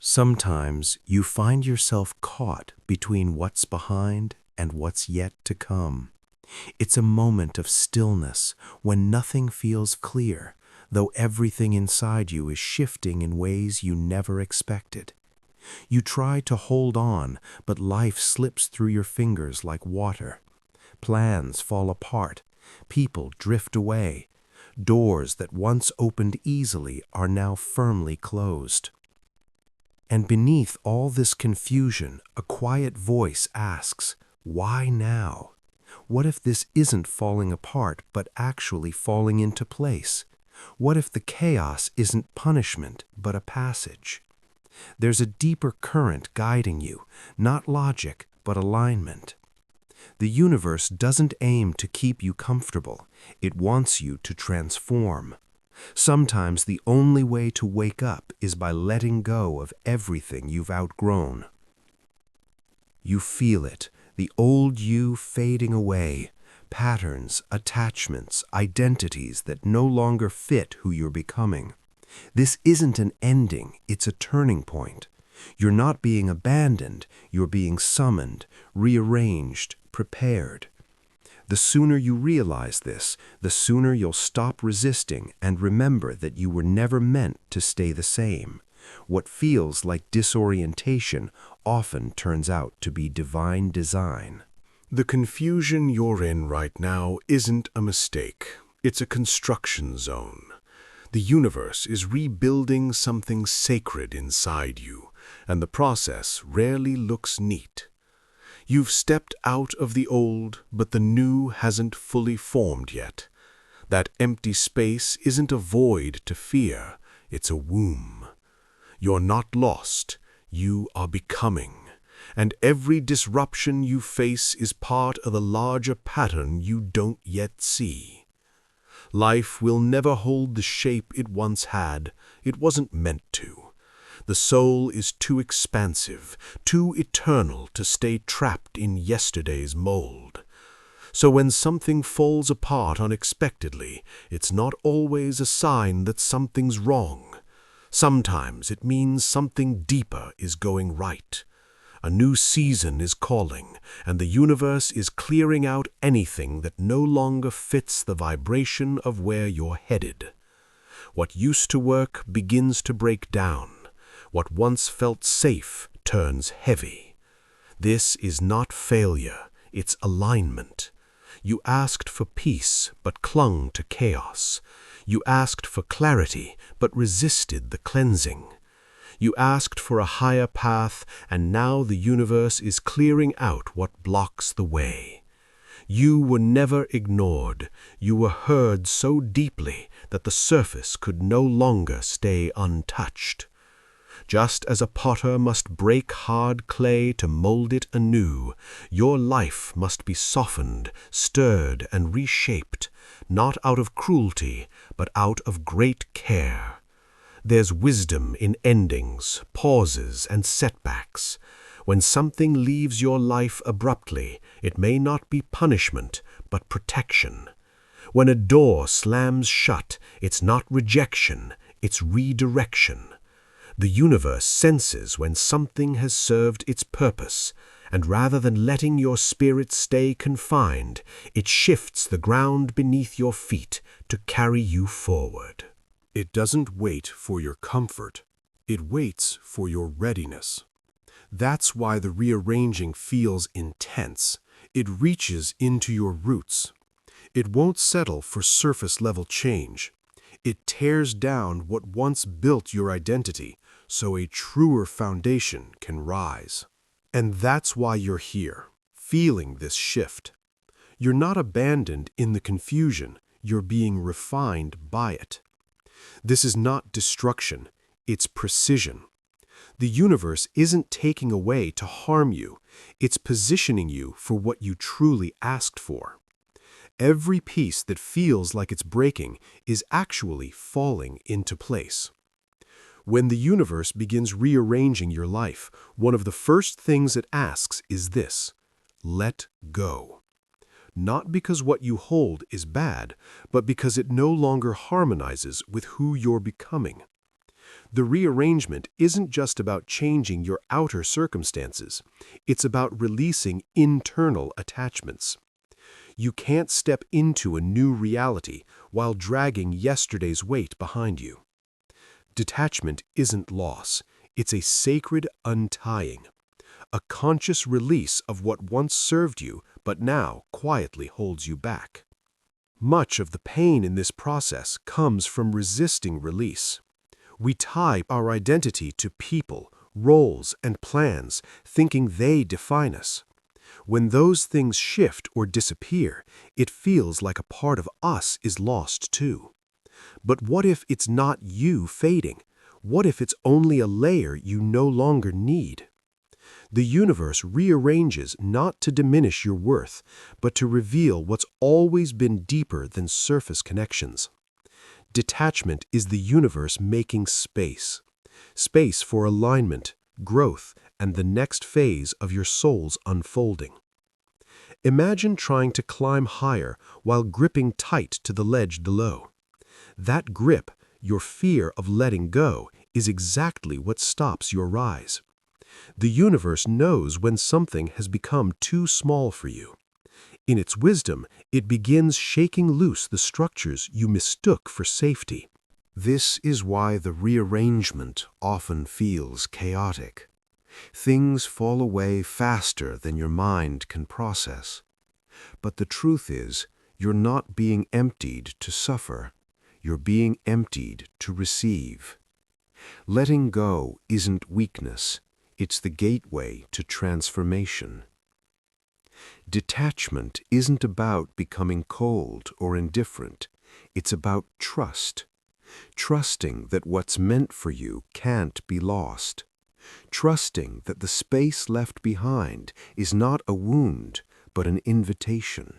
Sometimes you find yourself caught between what's behind and what's yet to come. It's a moment of stillness when nothing feels clear, though everything inside you is shifting in ways you never expected. You try to hold on, but life slips through your fingers like water. Plans fall apart, people drift away. Doors that once opened easily are now firmly closed. And beneath all this confusion, a quiet voice asks, why now? What if this isn't falling apart, but actually falling into place? What if the chaos isn't punishment, but a passage? There's a deeper current guiding you, not logic, but alignment. The universe doesn't aim to keep you comfortable. It wants you to transform. Sometimes the only way to wake up is by letting go of everything you've outgrown. You feel it, the old you fading away, patterns, attachments, identities that no longer fit who you're becoming. This isn't an ending, it's a turning point. You're not being abandoned, you're being summoned, rearranged, prepared. The sooner you realize this, the sooner you'll stop resisting and remember that you were never meant to stay the same. What feels like disorientation often turns out to be divine design. The confusion you're in right now isn't a mistake. It's a construction zone. The universe is rebuilding something sacred inside you, and the process rarely looks neat. You've stepped out of the old, but the new hasn't fully formed yet. That empty space isn't a void to fear, it's a womb. You're not lost, you are becoming. And every disruption you face is part of the larger pattern you don't yet see. Life will never hold the shape it once had. It wasn't meant to. The soul is too expansive, too eternal to stay trapped in yesterday's mold. So when something falls apart unexpectedly, it's not always a sign that something's wrong. Sometimes it means something deeper is going right. A new season is calling, and the universe is clearing out anything that no longer fits the vibration of where you're headed. What used to work begins to break down. What once felt safe turns heavy. This is not failure, it's alignment. You asked for peace, but clung to chaos. You asked for clarity, but resisted the cleansing. You asked for a higher path, and now the universe is clearing out what blocks the way. You were never ignored. You were heard so deeply that the surface could no longer stay untouched. Just as a potter must break hard clay to mold it anew, your life must be softened, stirred, and reshaped, not out of cruelty, but out of great care. There's wisdom in endings, pauses, and setbacks. When something leaves your life abruptly, it may not be punishment, but protection. When a door slams shut, it's not rejection, it's redirection. The universe senses when something has served its purpose, and rather than letting your spirit stay confined, it shifts the ground beneath your feet to carry you forward. It doesn't wait for your comfort, it waits for your readiness. That's why the rearranging feels intense. It reaches into your roots. It won't settle for surface-level change. It tears down what once built your identity, so a truer foundation can rise. And that's why you're here, feeling this shift. You're not abandoned in the confusion, you're being refined by it. This is not destruction, it's precision. The universe isn't taking away to harm you, it's positioning you for what you truly asked for. Every piece that feels like it's breaking is actually falling into place. When the universe begins rearranging your life, one of the first things it asks is this: let go. Not because what you hold is bad, but because it no longer harmonizes with who you're becoming. The rearrangement isn't just about changing your outer circumstances. It's about releasing internal attachments. You can't step into a new reality while dragging yesterday's weight behind you. Detachment isn't loss. It's a sacred untying, a conscious release of what once served you but now quietly holds you back. Much of the pain in this process comes from resisting release. We tie our identity to people, roles, and plans, thinking they define us. When those things shift or disappear, it feels like a part of us is lost too. But what if it's not you fading? What if it's only a layer you no longer need? The universe rearranges not to diminish your worth, but to reveal what's always been deeper than surface connections. Detachment is the universe making space. Space for alignment, growth, and the next phase of your soul's unfolding. Imagine trying to climb higher while gripping tight to the ledge below. That grip, your fear of letting go, is exactly what stops your rise. The universe knows when something has become too small for you. In its wisdom, it begins shaking loose the structures you mistook for safety. This is why the rearrangement often feels chaotic. Things fall away faster than your mind can process. But the truth is, you're not being emptied to suffer. You're being emptied to receive. Letting go isn't weakness. It's the gateway to transformation. Detachment isn't about becoming cold or indifferent. It's about trust. Trusting that what's meant for you can't be lost. Trusting that the space left behind is not a wound, but an invitation.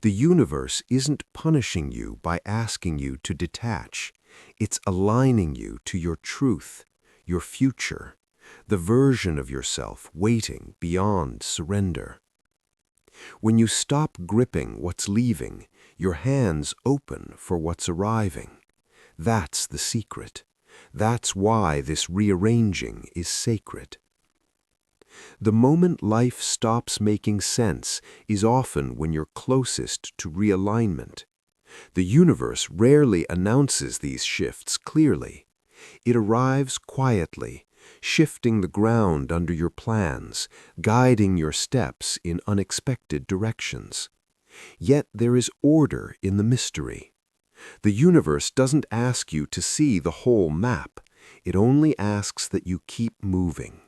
The universe isn't punishing you by asking you to detach. It's aligning you to your truth, your future, the version of yourself waiting beyond surrender. When you stop gripping what's leaving, your hands open for what's arriving. That's the secret. That's why this rearranging is sacred. The moment life stops making sense is often when you're closest to realignment. The universe rarely announces these shifts clearly. It arrives quietly, shifting the ground under your plans, guiding your steps in unexpected directions. Yet there is order in the mystery. The universe doesn't ask you to see the whole map. It only asks that you keep moving.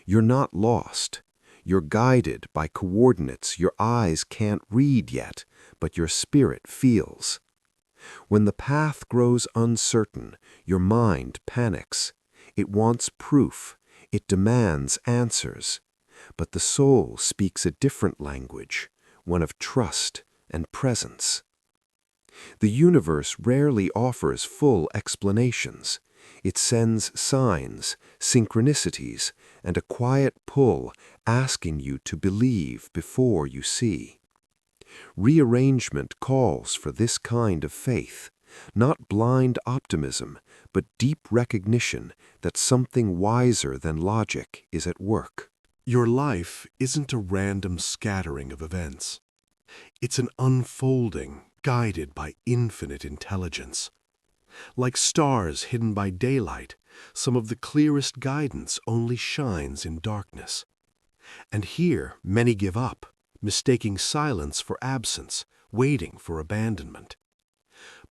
You're not lost. You're guided by coordinates your eyes can't read yet, but your spirit feels. When the path grows uncertain, your mind panics. It wants proof. It demands answers. But the soul speaks a different language, one of trust and presence. The universe rarely offers full explanations. It sends signs, synchronicities, and a quiet pull asking you to believe before you see. Rearrangement calls for this kind of faith, not blind optimism, but deep recognition that something wiser than logic is at work. Your life isn't a random scattering of events. It's an unfolding guided by infinite intelligence. Like stars hidden by daylight, some of the clearest guidance only shines in darkness. And here many give up, mistaking silence for absence, waiting for abandonment.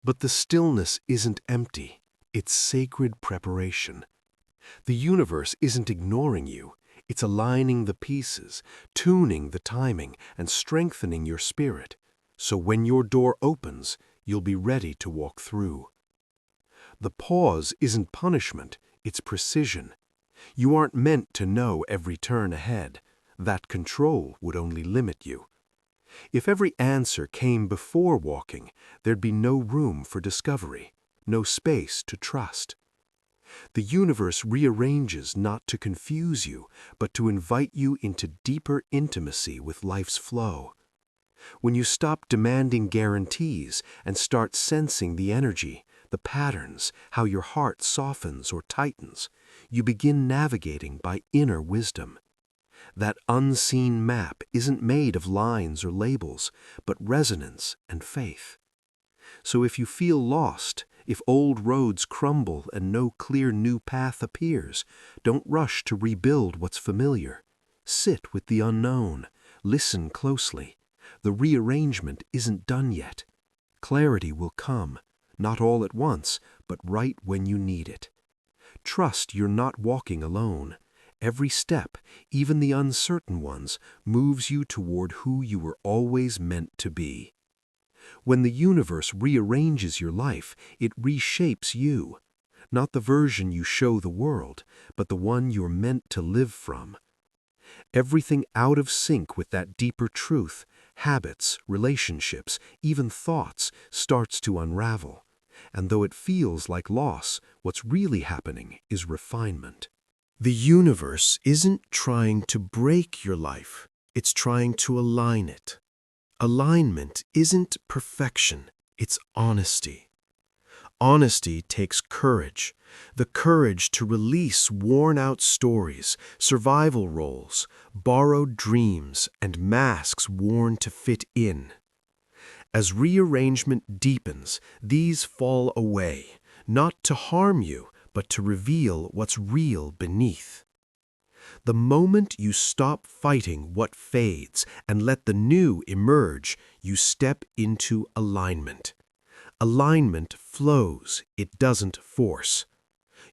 But the stillness isn't empty, it's sacred preparation. The universe isn't ignoring you, it's aligning the pieces, tuning the timing, and strengthening your spirit. So when your door opens, you'll be ready to walk through. The pause isn't punishment, it's precision. You aren't meant to know every turn ahead. That control would only limit you. If every answer came before walking, there'd be no room for discovery, no space to trust. The universe rearranges not to confuse you, but to invite you into deeper intimacy with life's flow. When you stop demanding guarantees and start sensing the energy, the patterns, how your heart softens or tightens. You begin navigating by inner wisdom. That unseen map isn't made of lines or labels, but resonance and faith. So if you feel lost, if old roads crumble and no clear new path appears, don't rush to rebuild what's familiar. Sit with the unknown. Listen closely. The rearrangement isn't done yet. Clarity will come, not all at once, but right when you need it. Trust you're not walking alone. Every step, even the uncertain ones, moves you toward who you were always meant to be. When the universe rearranges your life, it reshapes you. Not the version you show the world, but the one you're meant to live from. Everything out of sync with that deeper truth, habits, relationships, even thoughts, starts to unravel. And though it feels like loss, what's really happening is refinement. The universe isn't trying to break your life, it's trying to align it. Alignment isn't perfection, it's honesty. Honesty takes courage, the courage to release worn-out stories, survival roles, borrowed dreams, and masks worn to fit in. As rearrangement deepens, these fall away, not to harm you, but to reveal what's real beneath. The moment you stop fighting what fades and let the new emerge, you step into alignment. Alignment flows, it doesn't force.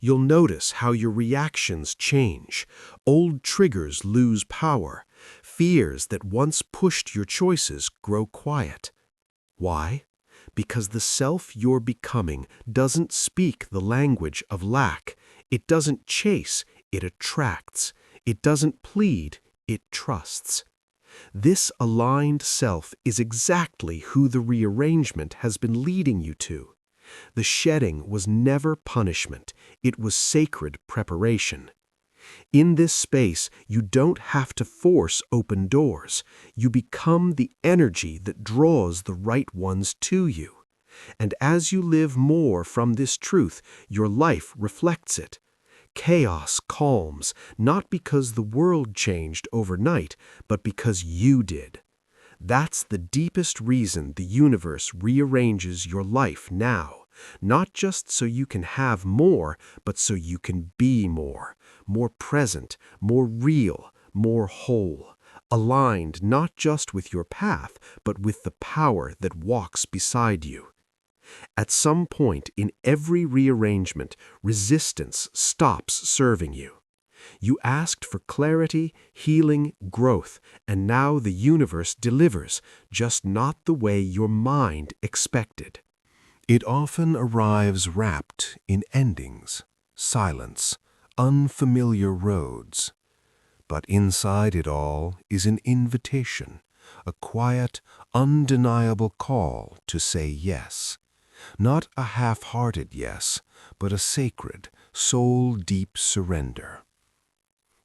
You'll notice how your reactions change. Old triggers lose power. Fears that once pushed your choices grow quiet. Why? Because the self you're becoming doesn't speak the language of lack. It doesn't chase, it attracts. It doesn't plead, it trusts. This aligned self is exactly who the rearrangement has been leading you to. The shedding was never punishment, it was sacred preparation. In this space, you don't have to force open doors. You become the energy that draws the right ones to you. And as you live more from this truth, your life reflects it. Chaos calms, not because the world changed overnight, but because you did. That's the deepest reason the universe rearranges your life now. Not just so you can have more, but so you can be more present, more real, more whole, aligned not just with your path, but with the power that walks beside you. At some point in every rearrangement, resistance stops serving you. You asked for clarity, healing, growth, and now the universe delivers, just not the way your mind expected. It often arrives wrapped in endings, silence, unfamiliar roads. But inside it all is an invitation, a quiet, undeniable call to say yes. Not a half-hearted yes, but a sacred, soul-deep surrender.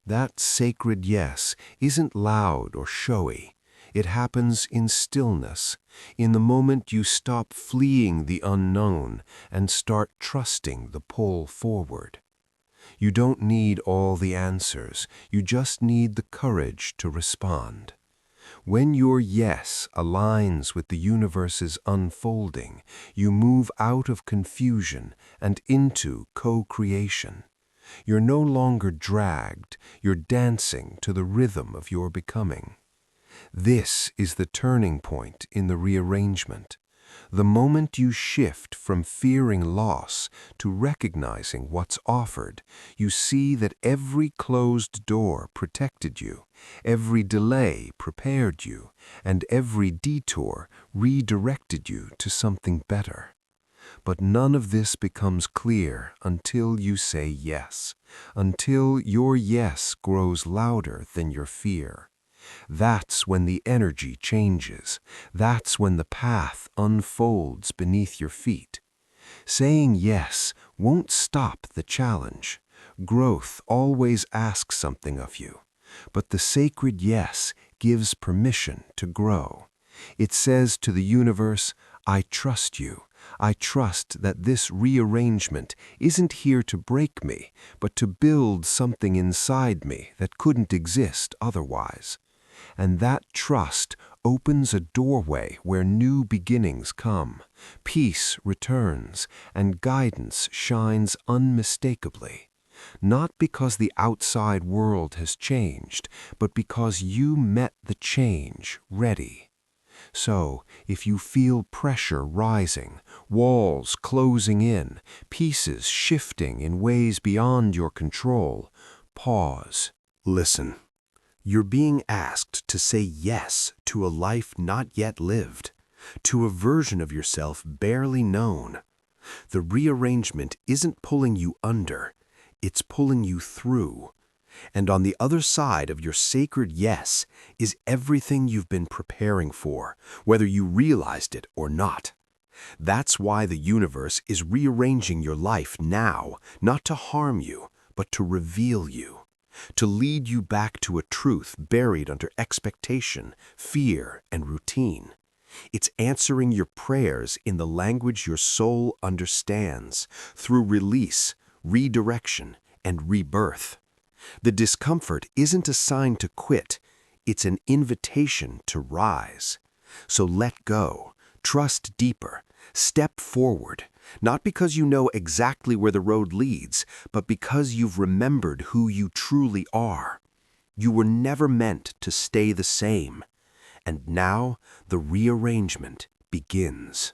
That sacred yes isn't loud or showy. It happens in stillness, in the moment you stop fleeing the unknown and start trusting the pull forward. You don't need all the answers, you just need the courage to respond. When your yes aligns with the universe's unfolding, you move out of confusion and into co-creation. You're no longer dragged, you're dancing to the rhythm of your becoming. This is the turning point in the rearrangement. The moment you shift from fearing loss to recognizing what's offered, you see that every closed door protected you, every delay prepared you, and every detour redirected you to something better. But none of this becomes clear until you say yes, until your yes grows louder than your fear. That's when the energy changes. That's when the path unfolds beneath your feet. Saying yes won't stop the challenge. Growth always asks something of you. But the sacred yes gives permission to grow. It says to the universe, I trust you. I trust that this rearrangement isn't here to break me, but to build something inside me that couldn't exist otherwise. And that trust opens a doorway where new beginnings come, peace returns, and guidance shines unmistakably. Not because the outside world has changed, but because you met the change ready. So, if you feel pressure rising, walls closing in, pieces shifting in ways beyond your control, pause. Listen. You're being asked to say yes to a life not yet lived, to a version of yourself barely known. The rearrangement isn't pulling you under, it's pulling you through. And on the other side of your sacred yes is everything you've been preparing for, whether you realized it or not. That's why the universe is rearranging your life now, not to harm you, but to reveal you. To lead you back to a truth buried under expectation, fear, and routine. It's answering your prayers in the language your soul understands, through release, redirection, and rebirth. The discomfort isn't a sign to quit, it's an invitation to rise. So let go, trust deeper, step forward, not because you know exactly where the road leads, but because you've remembered who you truly are. You were never meant to stay the same. And now the rearrangement begins.